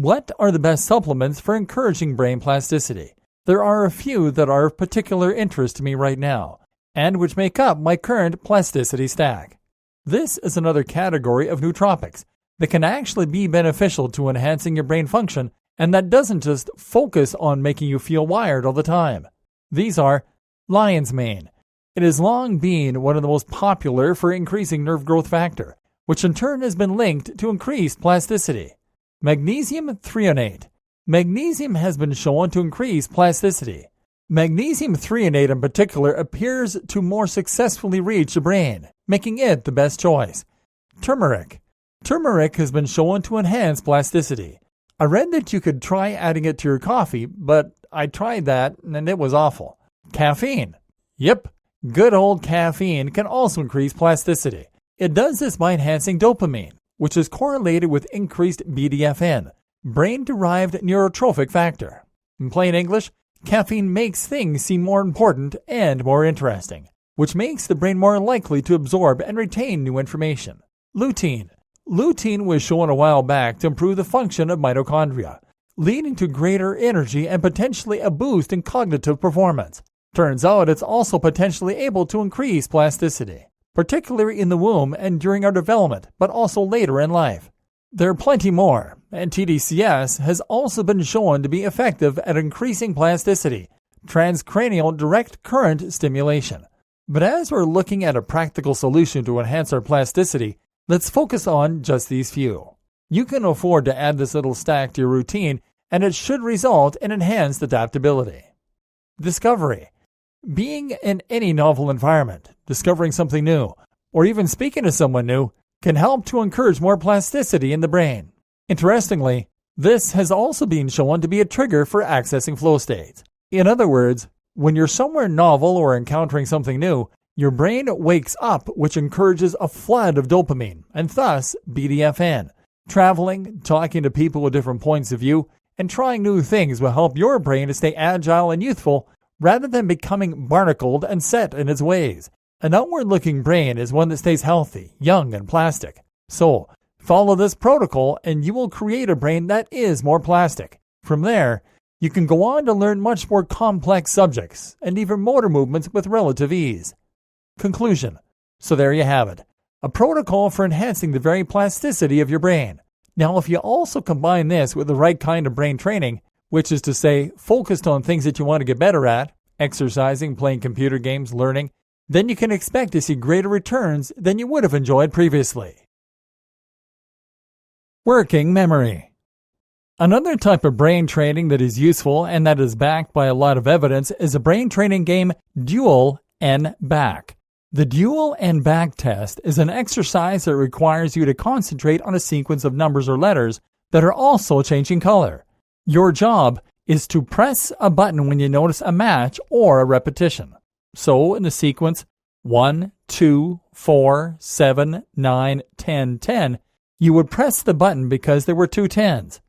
Speaker 1: What are the best supplements for encouraging brain plasticity? There are a few that are of particular interest to me right now, and which make up my current plasticity stack. This is another category of nootropics that can actually be beneficial to enhancing your brain function, and that doesn't just focus on making you feel wired all the time. These are lion's mane. It has long been one of the most popular for increasing nerve growth factor, which in turn has been linked to increased plasticity. Magnesium threonate. Magnesium has been shown to increase plasticity. Magnesium threonate in particular appears to more successfully reach the brain, making it the best choice. Turmeric. Turmeric has been shown to enhance plasticity. I read that you could try adding it to your coffee, but I tried that and it was awful. Caffeine. Yep, good old caffeine can also increase plasticity. It does this by enhancing dopamine, which is correlated with increased BDFN, brain-derived neurotrophic factor. In plain English, caffeine makes things seem more important and more interesting, which makes the brain more likely to absorb and retain new information. Lutein. Lutein was shown a while back to improve the function of mitochondria, leading to greater energy and potentially a boost in cognitive performance. Turns out it's also potentially able to increase plasticity, particularly in the womb and during our development, but also later in life. There are plenty more, and TDCS has also been shown to be effective at increasing plasticity, transcranial direct current stimulation. But as we're looking at a practical solution to enhance our plasticity, let's focus on just these few. You can afford to add this little stack to your routine, and it should result in enhanced adaptability. Discovery. Being in any novel environment, discovering something new, or even speaking to someone new can help to encourage more plasticity in the brain. Interestingly, this has also been shown to be a trigger for accessing flow states. In other words, when you're somewhere novel or encountering something new, your brain wakes up, which encourages a flood of dopamine, and thus BDFN. Traveling, talking to people with different points of view, and trying new things will help your brain to stay agile and youthful rather than becoming barnacled and set in its ways. An outward-looking brain is one that stays healthy, young, and plastic. So, follow this protocol and you will create a brain that is more plastic. From there, you can go on to learn much more complex subjects and even motor movements with relative ease. Conclusion. So there you have it. A protocol for enhancing the very plasticity of your brain. Now, if you also combine this with the right kind of brain training, which is to say, focused on things that you want to get better at, exercising, playing computer games, learning, then you can expect to see greater returns than you would have enjoyed previously. Working memory. Another type of brain training that is useful and that is backed by a lot of evidence is a brain training game Dual and Back. The Dual and Back test is an exercise that requires you to concentrate on a sequence of numbers or letters that are also changing color. Your job is to press a button when you notice a match or a repetition. So in the sequence 1, 2, 4, 7, 9, 10, 10, you would press the button because there were two 10s.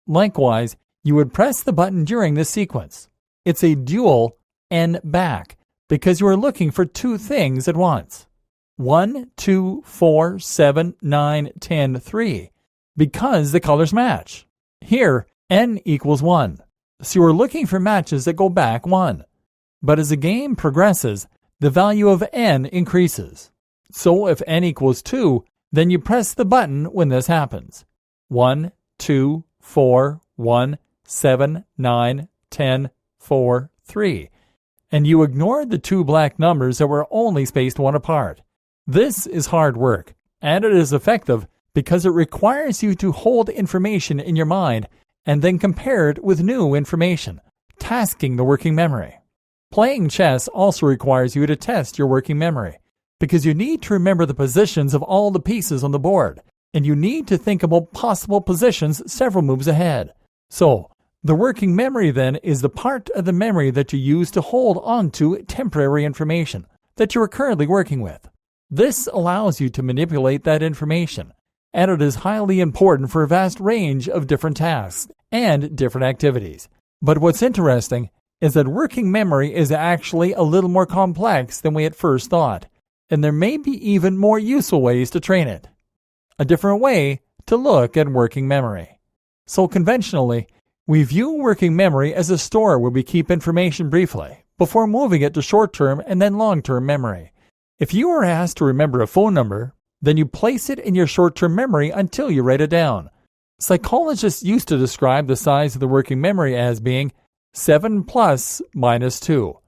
Speaker 1: Likewise, you would press the button during this sequence. It's a dual and back because you are looking for two things at once. 1, 2, 4, 7, 9, 10, 3, because the colors match. Here, n equals 1, so you are looking for matches that go back 1. But as the game progresses, the value of n increases. So if n equals 2, then you press the button when this happens. 1, 2, 4, 1, 7, 9, 10, 4, 3. And you ignore the two black numbers that were only spaced 1 apart. This is hard work, and it is effective because it requires you to hold information in your mind and then compare it with new information, tasking the working memory. Playing chess also requires you to test your working memory because you need to remember the positions of all the pieces on the board, and you need to think about possible positions several moves ahead. So, the working memory then is the part of the memory that you use to hold onto temporary information that you are currently working with. This allows you to manipulate that information, and it is highly important for a vast range of different tasks and different activities. But what's interesting is that working memory is actually a little more complex than we at first thought, and there may be even more useful ways to train it. A different way to look at working memory. So conventionally, we view working memory as a store where we keep information briefly, before moving it to short-term and then long-term memory. If you are asked to remember a phone number, then you place it in your short-term memory until you write it down. Psychologists used to describe the size of the working memory as being 7 plus minus 2,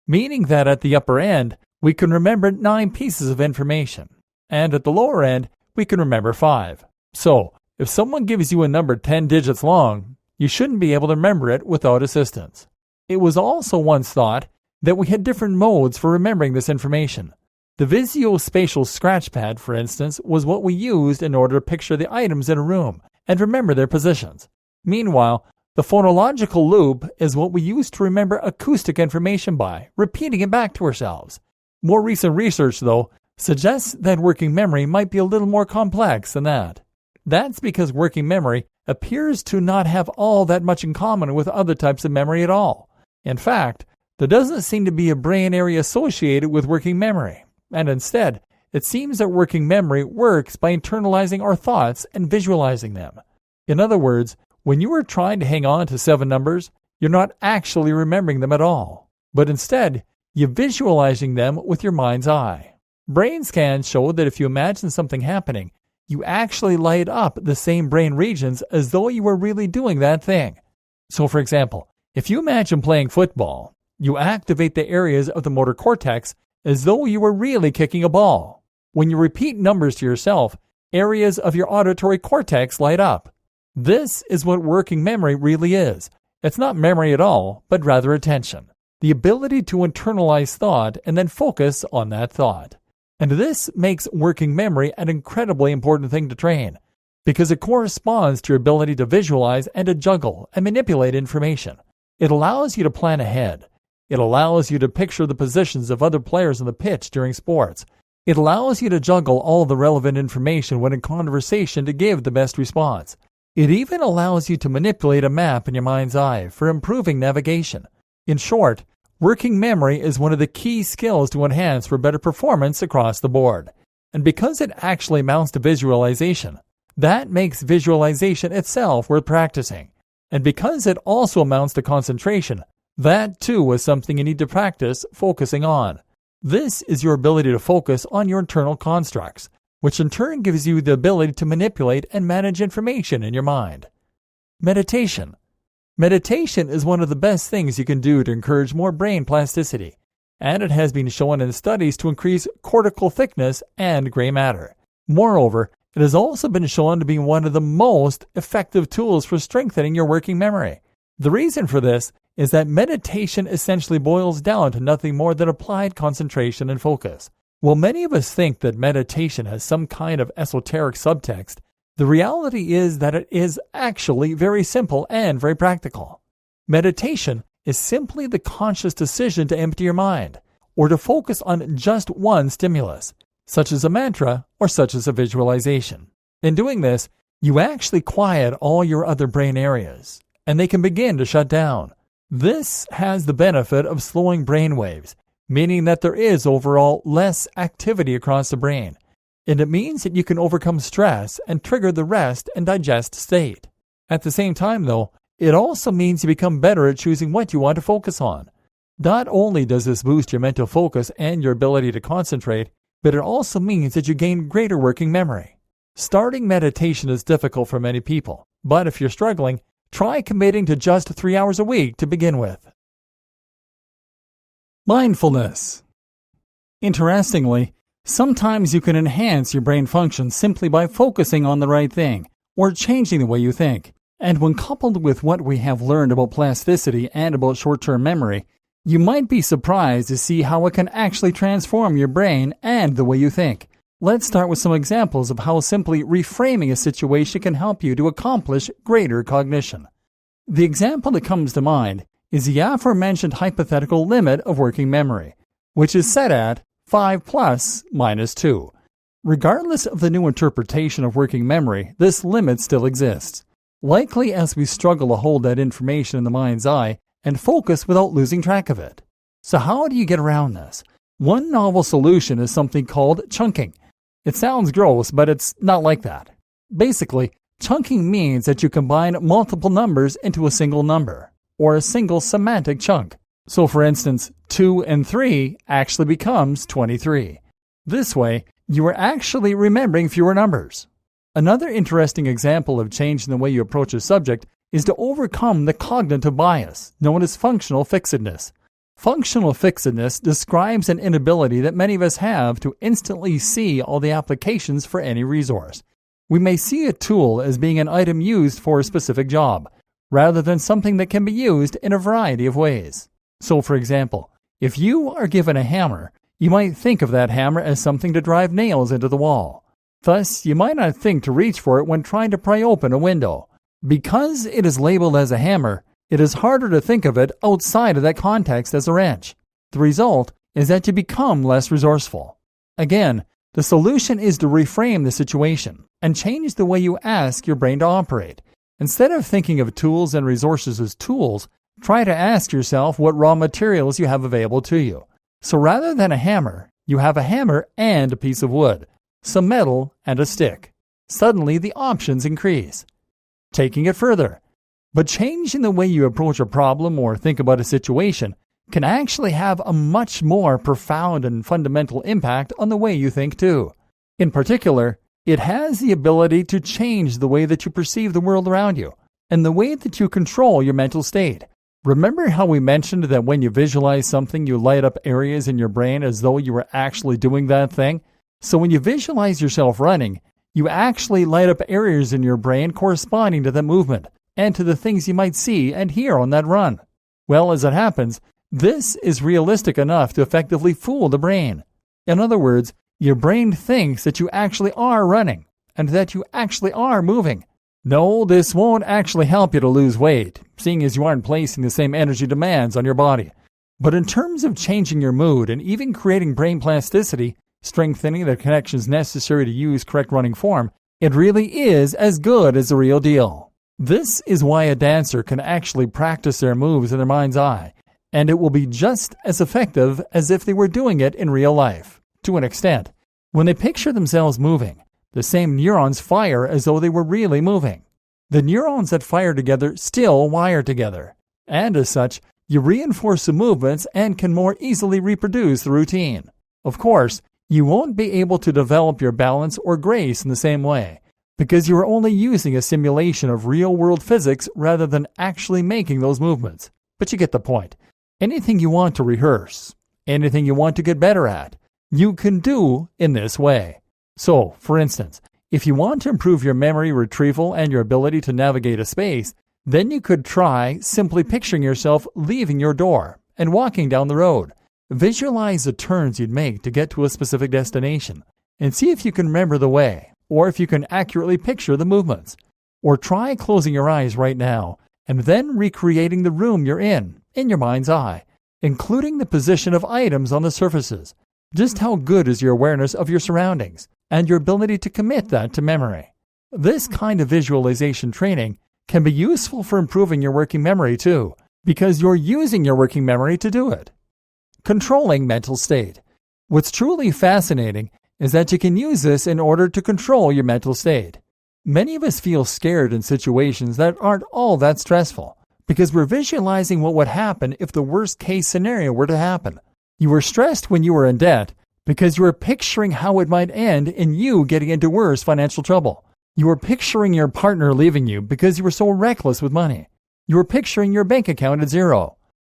Speaker 1: meaning that at the upper end, we can remember 9 pieces of information, and at the lower end, we can remember 5. So, if someone gives you a number 10 digits long, you shouldn't be able to remember it without assistance. It was also once thought that we had different modes for remembering this information. The visuospatial scratchpad, for instance, was what we used in order to picture the items in a room and remember their positions. Meanwhile, the phonological loop is what we use to remember acoustic information by, repeating it back to ourselves. More recent research, though, suggests that working memory might be a little more complex than that. That's because working memory appears to not have all that much in common with other types of memory at all. In fact, there doesn't seem to be a brain area associated with working memory, and instead, it seems that working memory works by internalizing our thoughts and visualizing them. In other words, when you are trying to hang on to 7 numbers, you're not actually remembering them at all, but instead, you're visualizing them with your mind's eye. Brain scans show that if you imagine something happening, you actually light up the same brain regions as though you were really doing that thing. So for example, if you imagine playing football, you activate the areas of the motor cortex as though you were really kicking a ball. When you repeat numbers to yourself, areas of your auditory cortex light up. This is what working memory really is. It's not memory at all, but rather attention. The ability to internalize thought and then focus on that thought. And this makes working memory an incredibly important thing to train, because it corresponds to your ability to visualize and to juggle and manipulate information. It allows you to plan ahead. It allows you to picture the positions of other players on the pitch during sports. It allows you to juggle all the relevant information when in conversation to give the best response. It even allows you to manipulate a map in your mind's eye for improving navigation. In short, working memory is one of the key skills to enhance for better performance across the board. And because it actually amounts to visualization, that makes visualization itself worth practicing. And because it also amounts to concentration, that too is something you need to practice focusing on. This is your ability to focus on your internal constructs, which in turn gives you the ability to manipulate and manage information in your mind. Meditation. Meditation is one of the best things you can do to encourage more brain plasticity, and it has been shown in studies to increase cortical thickness and gray matter. Moreover, it has also been shown to be one of the most effective tools for strengthening your working memory. The reason for this is that meditation essentially boils down to nothing more than applied concentration and focus. While many of us think that meditation has some kind of esoteric subtext, the reality is that it is actually very simple and very practical. Meditation is simply the conscious decision to empty your mind, or to focus on just one stimulus, such as a mantra or such as a visualization. In doing this, you actually quiet all your other brain areas, and they can begin to shut down. This has the benefit of slowing brain waves, meaning that there is overall less activity across the brain, and it means that you can overcome stress and trigger the rest and digest state. At the same time, though, it also means you become better at choosing what you want to focus on. Not only does this boost your mental focus and your ability to concentrate, but it also means that you gain greater working memory. Starting meditation is difficult for many people, but if you're struggling, try committing to just 3 hours a week to begin with. Mindfulness. Interestingly, sometimes you can enhance your brain function simply by focusing on the right thing or changing the way you think. And when coupled with what we have learned about plasticity and about short-term memory, you might be surprised to see how it can actually transform your brain and the way you think. Let's start with some examples of how simply reframing a situation can help you to accomplish greater cognition. The example that comes to mind is the aforementioned hypothetical limit of working memory, which is set at 5 plus minus 2. Regardless of the new interpretation of working memory, this limit still exists, likely as we struggle to hold that information in the mind's eye and focus without losing track of it. So how do you get around this? One novel solution is something called chunking. It sounds gross, but it's not like that. Basically, Chunking means that you combine multiple numbers into a single number, or a single semantic chunk. So for instance, 2 and 3 actually becomes 23. This way, you are actually remembering fewer numbers. Another interesting example of changing the way you approach a subject is to overcome the cognitive bias, known as functional fixedness. Functional fixedness describes an inability that many of us have to instantly see all the applications for any resource. We may see a tool as being an item used for a specific job, rather than something that can be used in a variety of ways. So for example, if you are given a hammer, you might think of that hammer as something to drive nails into the wall. Thus, you might not think to reach for it when trying to pry open a window. Because it is labeled as a hammer, it is harder to think of it outside of that context as a wrench. The result is that you become less resourceful. Again, the solution is to reframe the situation and change the way you ask your brain to operate. Instead of thinking of tools and resources as tools, try to ask yourself what raw materials you have available to you. So rather than a hammer, you have a hammer and a piece of wood, some metal and a stick. Suddenly the options increase. Taking it further, but changing the way you approach a problem or think about a situation can actually have a much more profound and fundamental impact on the way you think too. In particular, it has the ability to change the way that you perceive the world around you and the way that you control your mental state. Remember how we mentioned that when you visualize something, you light up areas in your brain as though you were actually doing that thing? So when you visualize yourself running, you actually light up areas in your brain corresponding to that movement and to the things you might see and hear on that run. Well, as it happens, this is realistic enough to effectively fool the brain. In other words, your brain thinks that you actually are running and that you actually are moving. No, this won't actually help you to lose weight, seeing as you aren't placing the same energy demands on your body. But in terms of changing your mood and even creating brain plasticity, strengthening the connections necessary to use correct running form, it really is as good as the real deal. This is why a dancer can actually practice their moves in their mind's eye, and it will be just as effective as if they were doing it in real life. To an extent, when they picture themselves moving, the same neurons fire as though they were really moving. The neurons that fire together still wire together, and as such, you reinforce the movements and can more easily reproduce the routine. Of course, you won't be able to develop your balance or grace in the same way, because you are only using a simulation of real-world physics rather than actually making those movements. But you get the point. Anything you want to rehearse, anything you want to get better at, you can do in this way. So, for instance, if you want to improve your memory retrieval and your ability to navigate a space, then you could try simply picturing yourself leaving your door and walking down the road. Visualize the turns you'd make to get to a specific destination and see if you can remember the way or if you can accurately picture the movements. Or try closing your eyes right now and then recreating the room you're in your mind's eye, including the position of items on the surfaces. Just how good is your awareness of your surroundings and your ability to commit that to memory? This kind of visualization training can be useful for improving your working memory too, because you're using your working memory to do it. Controlling mental state. What's truly fascinating is that you can use this in order to control your mental state. Many of us feel scared in situations that aren't all that stressful because we're visualizing what would happen if the worst case scenario were to happen. You were stressed when you were in debt because you were picturing how it might end in you getting into worse financial trouble. You were picturing your partner leaving you because you were so reckless with money. You were picturing your bank account at zero.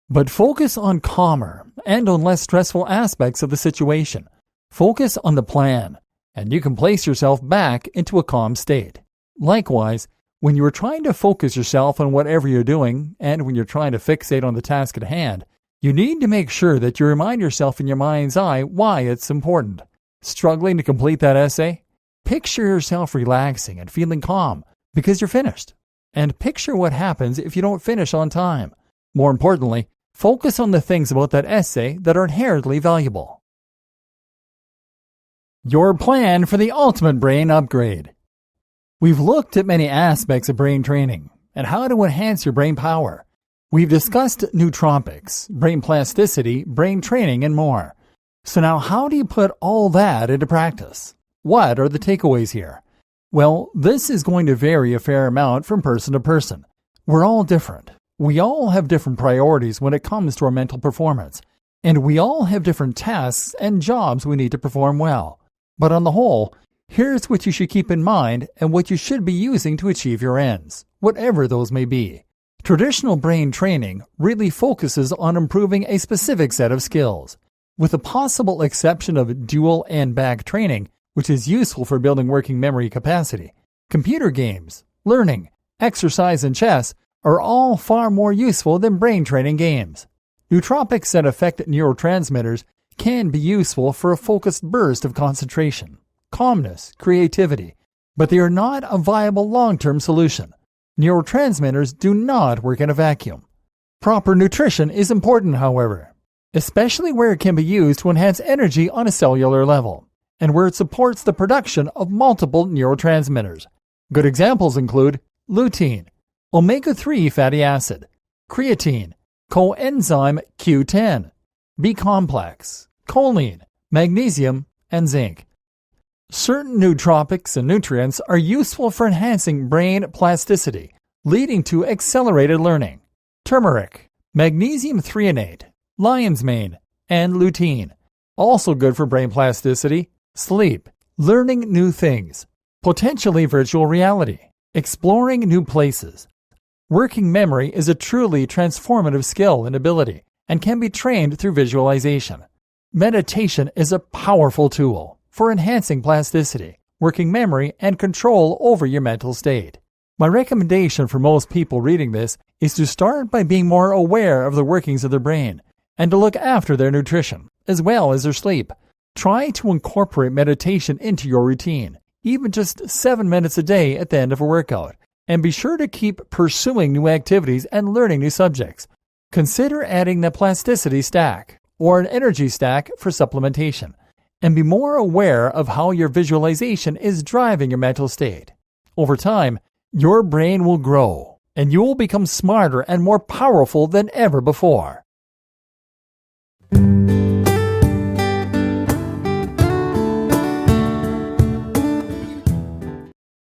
Speaker 1: But focus on calmer and on less stressful aspects of the situation. Focus on the plan, and you can place yourself back into a calm state. Likewise, when you are trying to focus yourself on whatever you're doing, and when you're trying to fixate on the task at hand, you need to make sure that you remind yourself in your mind's eye why it's important. Struggling to complete that essay? Picture yourself relaxing and feeling calm because you're finished. And picture what happens if you don't finish on time. More importantly, focus on the things about that essay that are inherently valuable. Your plan for the ultimate brain upgrade. We've looked at many aspects of brain training and how to enhance your brain power. We've discussed nootropics, brain plasticity, brain training, and more. So now how do you put all that into practice? What are the takeaways here? Well, this is going to vary a fair amount from person to person. We're all different. We all have different priorities when it comes to our mental performance, and we all have different tasks and jobs we need to perform well. But on the whole, here's what you should keep in mind and what you should be using to achieve your ends, whatever those may be. Traditional brain training really focuses on improving a specific set of skills. With the possible exception of dual and back training, which is useful for building working memory capacity, computer games, learning, exercise, and chess are all far more useful than brain training games. Nootropics that affect neurotransmitters can be useful for a focused burst of concentration, calmness, creativity, but they are not a viable long-term solution. Neurotransmitters do not work in a vacuum. Proper nutrition is important, however, especially where it can be used to enhance energy on a cellular level, and where it supports the production of multiple neurotransmitters. Good examples include lutein, omega-3 fatty acid, creatine, coenzyme Q10, B-complex, choline, magnesium, and zinc. Certain nootropics and nutrients are useful for enhancing brain plasticity, leading to accelerated learning. Turmeric, magnesium threonate, lion's mane, and lutein. Also good for brain plasticity, sleep, learning new things, potentially virtual reality, exploring new places. Working memory is a truly transformative skill and ability and can be trained through visualization. Meditation is a powerful tool for enhancing plasticity, working memory, and control over your mental state. My recommendation for most people reading this is to start by being more aware of the workings of their brain and to look after their nutrition as well as their sleep. Try to incorporate meditation into your routine, even just 7 minutes a day at the end of a workout, and be sure to keep pursuing new activities and learning new subjects. Consider adding the plasticity stack or an energy stack for supplementation, and be more aware of how your visualization is driving your mental state. Over time, your brain will grow, and you will become smarter and more powerful than ever before.